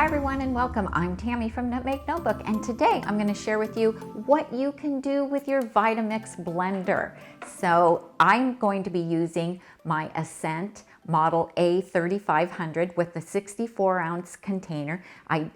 Hi everyone and welcome. I'm Tammy from Nutmeg Notebook, and today I'm going to share with you what you can do with your Vitamix Blender. So I'm going to be using my Ascent Model A3500 with the 64-ounce container.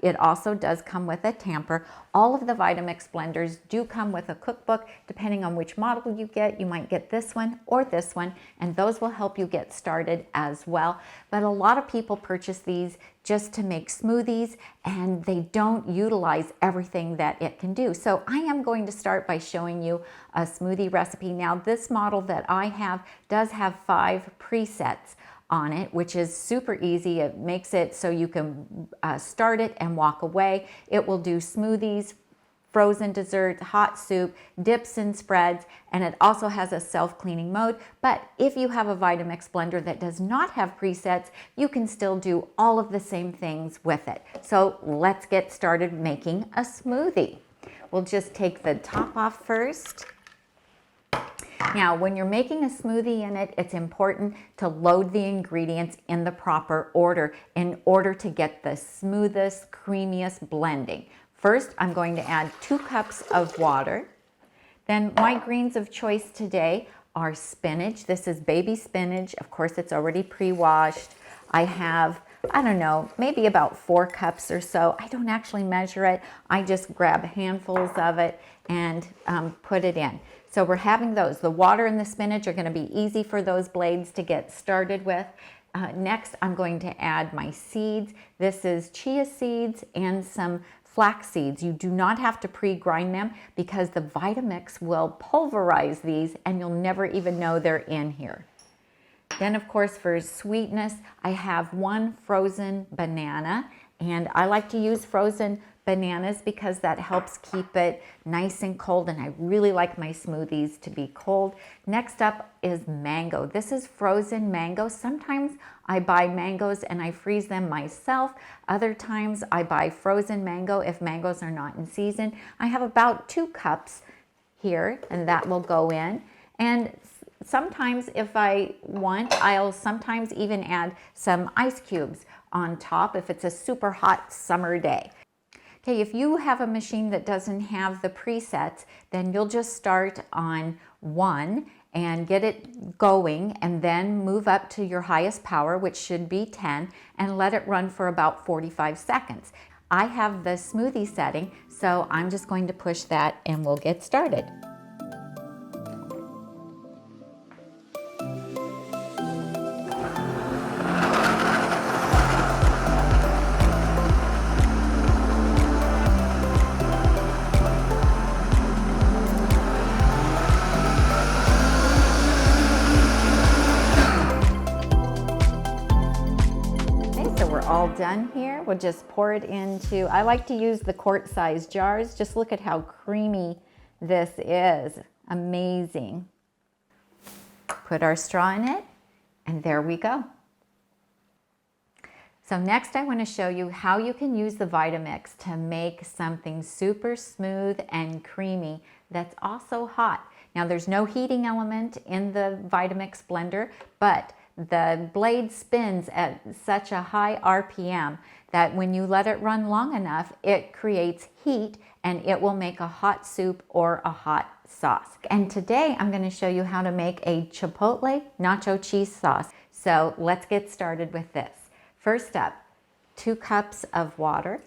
It also does come with a tamper. All of the Vitamix blenders do come with a cookbook. Depending on which model you get, you might get this one or this one, and those will help you get started as well. But a lot of people purchase these just to make smoothies, and they don't utilize everything that it can do. So I am going to start by showing you a smoothie recipe. Now, this model that I have does have 5 presets on it, which is super easy. It makes it so you can start it and walk away. It will do smoothies, frozen desserts, hot soup, dips and spreads, and it also has a self-cleaning mode. But if you have a Vitamix blender that does not have presets, you can still do all of the same things with it. So let's get started making a smoothie. We'll just take the top off first. Now, when you're making a smoothie in it, it's important to load the ingredients in the proper order in order to get the smoothest, creamiest blending. First, I'm going to add 2 cups of water. Then my greens of choice today are spinach. This is baby spinach. Of course, it's already pre-washed. I have, I don't know, maybe about 4 cups or so. I don't actually measure it. I just grab handfuls of it and put it in. So we're having those. The water and the spinach are going to be easy for those blades to get started with. Next, I'm going to add my seeds. This is chia seeds and some flax seeds. You do not have to pre-grind them because the Vitamix will pulverize these and you'll never even know they're in here. Then, of course, for sweetness, I have 1 frozen banana, and I like to use frozen bananas because that helps keep it nice and cold, and I really like my smoothies to be cold. Next up is mango. This is frozen mango. Sometimes I buy mangoes and I freeze them myself. Other times I buy frozen mango if mangoes are not in season. I have about 2 cups here, and that will go in. And sometimes if I want, I'll sometimes even add some ice cubes on top if it's a super hot summer day. Okay, if you have a machine that doesn't have the presets, then you'll just start on 1 and get it going, and then move up to your highest power, which should be 10, and let it run for about 45 seconds. I have the smoothie setting, so I'm just going to push that and we'll get started. All done here. We'll just pour it into, I like to use the quart-sized jars. Just look at how creamy this is. Amazing. Put our straw in it, and there we go. So next I want to show you how you can use the Vitamix to make something super smooth and creamy that's also hot. Now, there's no heating element in the Vitamix blender, but the blade spins at such a high RPM that when you let it run long enough, it creates heat and it will make a hot soup or a hot sauce. And today I'm going to show you how to make a Chipotle Nacho Cheese Sauce. So let's get started with this. First up, 2 cups of water.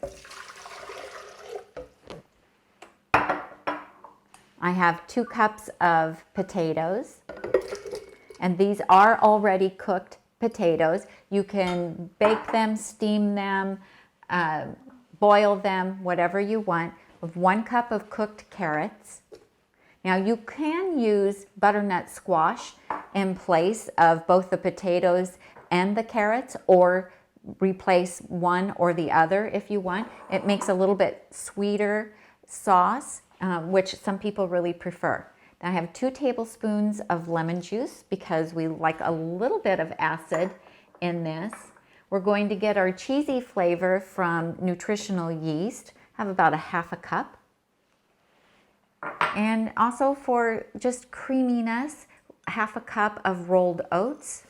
I have 2 cups of potatoes. And these are already cooked potatoes. You can bake them, steam them, boil them, whatever you want. With 1 cup of cooked carrots. Now, you can use butternut squash in place of both the potatoes and the carrots, or replace one or the other if you want. It makes a little bit sweeter sauce, which some people really prefer. I have 2 tablespoons of lemon juice because we like a little bit of acid in this. We're going to get our cheesy flavor from nutritional yeast. I have about 1/2 cup. And also for just creaminess, 1/2 cup of rolled oats.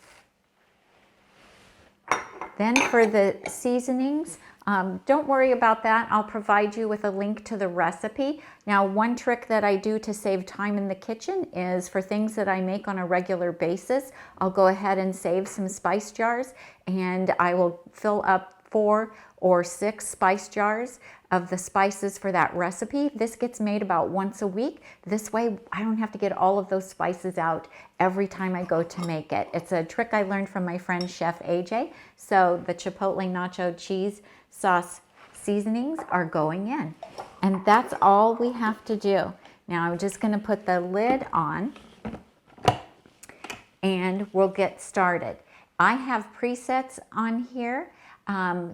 Then for the seasonings, don't worry about that. I'll provide you with a link to the recipe. Now, one trick that I do to save time in the kitchen is for things that I make on a regular basis, I'll go ahead and save some spice jars, and I will fill up 4 or 6 spice jars of the spices for that recipe. This gets made about once a week. This way I don't have to get all of those spices out every time I go to make it. It's a trick I learned from my friend Chef AJ. So the Chipotle Nacho Cheese Sauce seasonings are going in. And that's all we have to do. Now I'm just going to put the lid on and we'll get started. I have presets on here.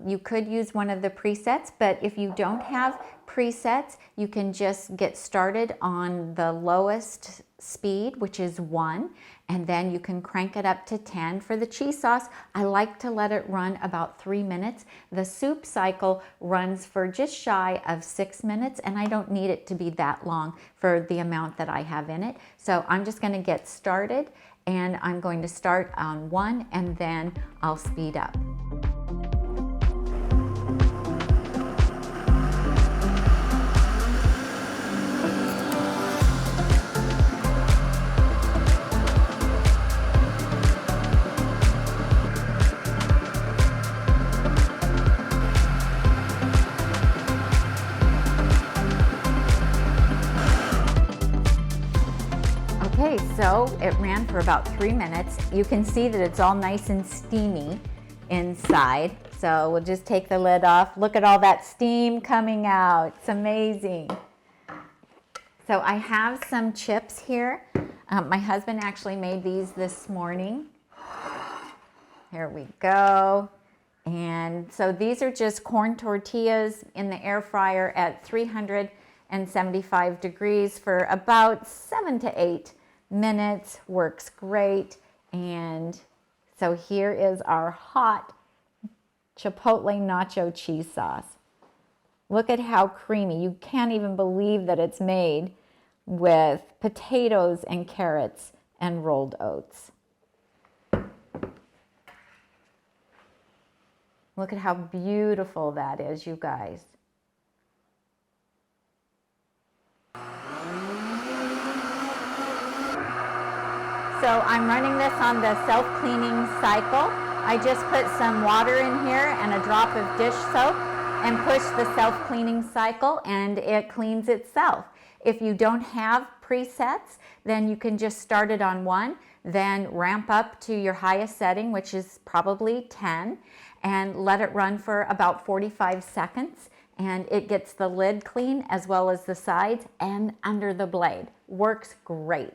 You could use one of the presets, but if you don't have presets, you can just get started on the lowest speed, which is 1, and then you can crank it up to 10. For the cheese sauce, I like to let it run about 3 minutes. The soup cycle runs for just shy of 6 minutes, and I don't need it to be that long for the amount that I have in it. So I'm just going to get started, and I'm going to start on 1, and then I'll speed up. Okay, so it ran for about 3 minutes. You can see that it's all nice and steamy inside. So we'll just take the lid off. Look at all that steam coming out. It's amazing. So I have some chips here. My husband actually made these this morning. Here we go. And so these are just corn tortillas in the air fryer at 375 degrees for about 7 to 8 minutes. Works great. And so here is our hot Chipotle Nacho Cheese Sauce. Look at how creamy. You can't even believe that it's made with potatoes and carrots and rolled oats. Look at how beautiful that is, you guys. So I'm running this on the self-cleaning cycle. I just put some water in here and a drop of dish soap and push the self-cleaning cycle, and it cleans itself. If you don't have presets, then you can just start it on 1, then ramp up to your highest setting, which is probably 10, and let it run for about 45 seconds. And it gets the lid clean as well as the sides and under the blade. Works great.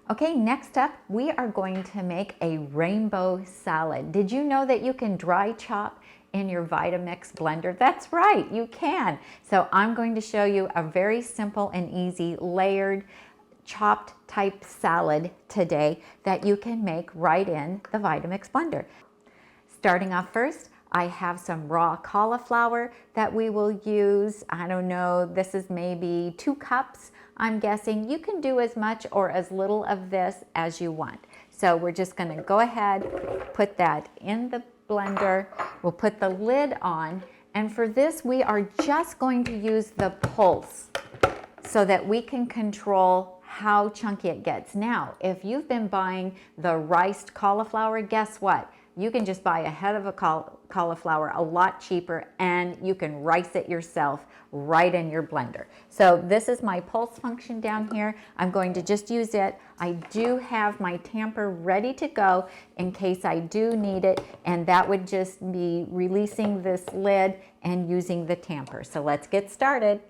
Okay, next up, we are going to make a rainbow salad. Did you know that you can dry chop in your Vitamix blender? That's right, you can. So I'm going to show you a very simple and easy layered chopped type salad today that you can make right in the Vitamix blender. Starting off first, I have some raw cauliflower that we will use. I don't know, this is maybe 2 cups. I'm guessing you can do as much or as little of this as you want. So we're just going to go ahead, put that in the blender. We'll put the lid on, and for this we are just going to use the pulse so that we can control how chunky it gets. Now, if you've been buying the riced cauliflower, guess what? You can just buy a head of a cauliflower a lot cheaper, and you can rice it yourself right in your blender. So this is my pulse function down here. I'm going to just use it. I do have my tamper ready to go in case I do need it, and that would just be releasing this lid and using the tamper. So let's get started.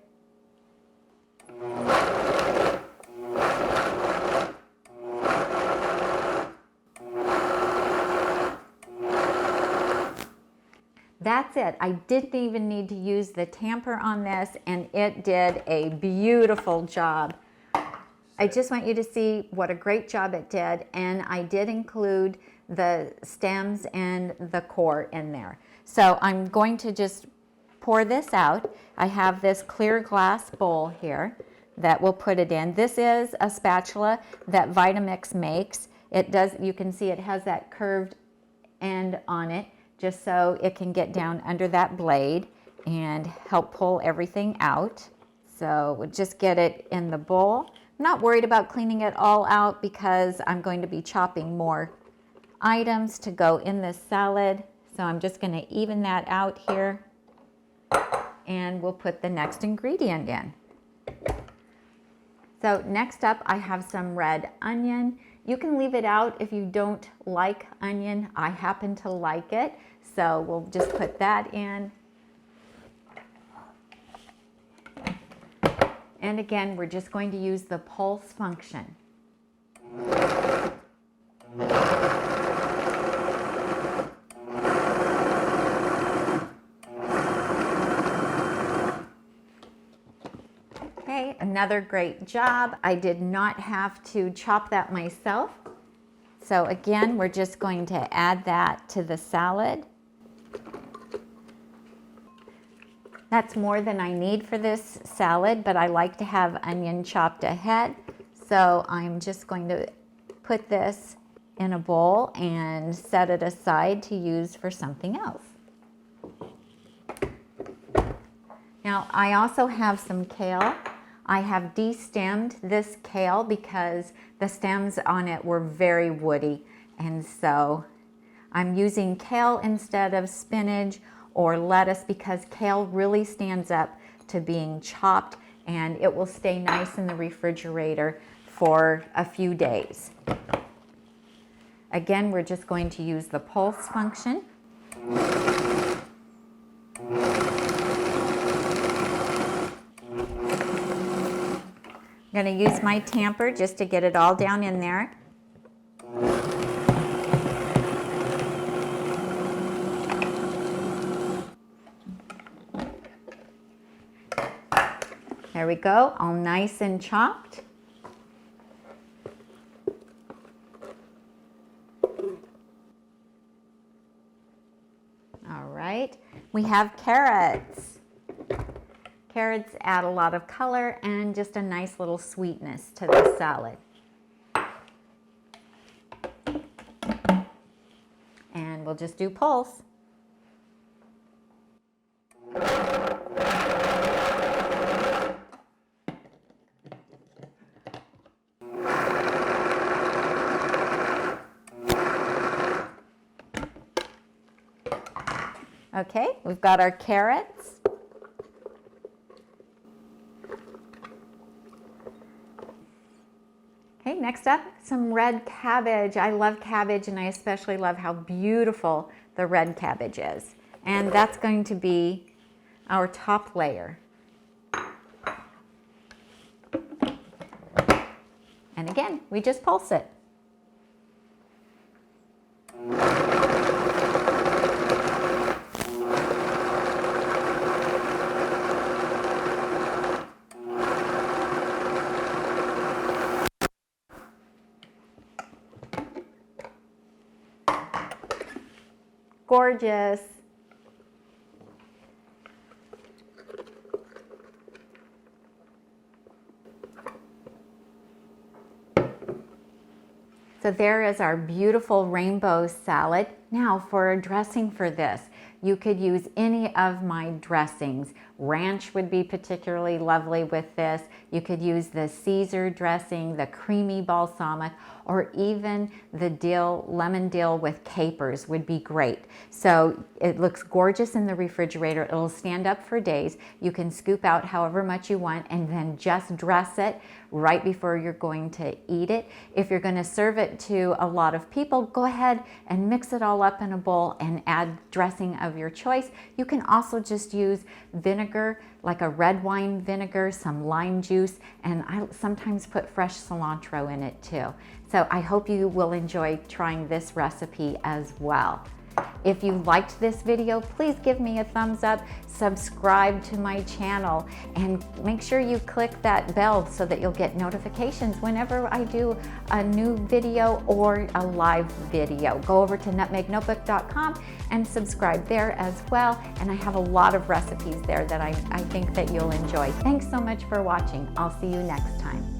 That's it. I didn't even need to use the tamper on this, and it did a beautiful job. I just want you to see what a great job it did, and I did include the stems and the core in there. So I'm going to just pour this out. I have this clear glass bowl here that we'll put it in. This is a spatula that Vitamix makes. It does, you can see it has that curved end on it just so it can get down under that blade and help pull everything out. So we'll just get it in the bowl. I'm not worried about cleaning it all out because I'm going to be chopping more items to go in this salad. So I'm just going to even that out here, and we'll put the next ingredient in. So next up, I have some red onion. You can leave it out if you don't like onion. I happen to like it, so we'll just put that in. And again, we're just going to use the pulse function. Okay, another great job. I did not have to chop that myself. So again, we're just going to add that to the salad. That's more than I need for this salad, but I like to have onion chopped ahead. So I'm just going to put this in a bowl and set it aside to use for something else. Now, I also have some kale. I have destemmed this kale because the stems on it were very woody. And so I'm using kale instead of spinach or lettuce because kale really stands up to being chopped, and it will stay nice in the refrigerator for a few days. Again, we're just going to use the pulse function. I'm going to use my tamper just to get it all down in there. There we go, all nice and chopped. All right, we have carrots. Carrots add a lot of color and just a nice little sweetness to the salad. And we'll just do pulse. Okay, we've got our carrots. Okay, next up, some red cabbage. I love cabbage, and I especially love how beautiful the red cabbage is. And that's going to be our top layer. And again, we just pulse it. Gorgeous. So there is our beautiful rainbow salad. Now for a dressing for this, you could use any of my dressings. Ranch would be particularly lovely with this. You could use the Caesar dressing, the creamy balsamic, or even the dill, lemon dill with capers would be great. So it looks gorgeous in the refrigerator. It'll stand up for days. You can scoop out however much you want and then just dress it right before you're going to eat it. If you're going to serve it to a lot of people, go ahead and mix it all up in a bowl and add dressing of your choice. You can also just use vinegar, like a red wine vinegar, some lime juice, and I sometimes put fresh cilantro in it too. So I hope you will enjoy trying this recipe as well. If you liked this video, please give me a thumbs up, subscribe to my channel, and make sure you click that bell so that you'll get notifications whenever I do a new video or a live video. Go over to nutmegnotebook.com and subscribe there as well. And I have a lot of recipes there that I think that you'll enjoy. Thanks so much for watching. I'll see you next time.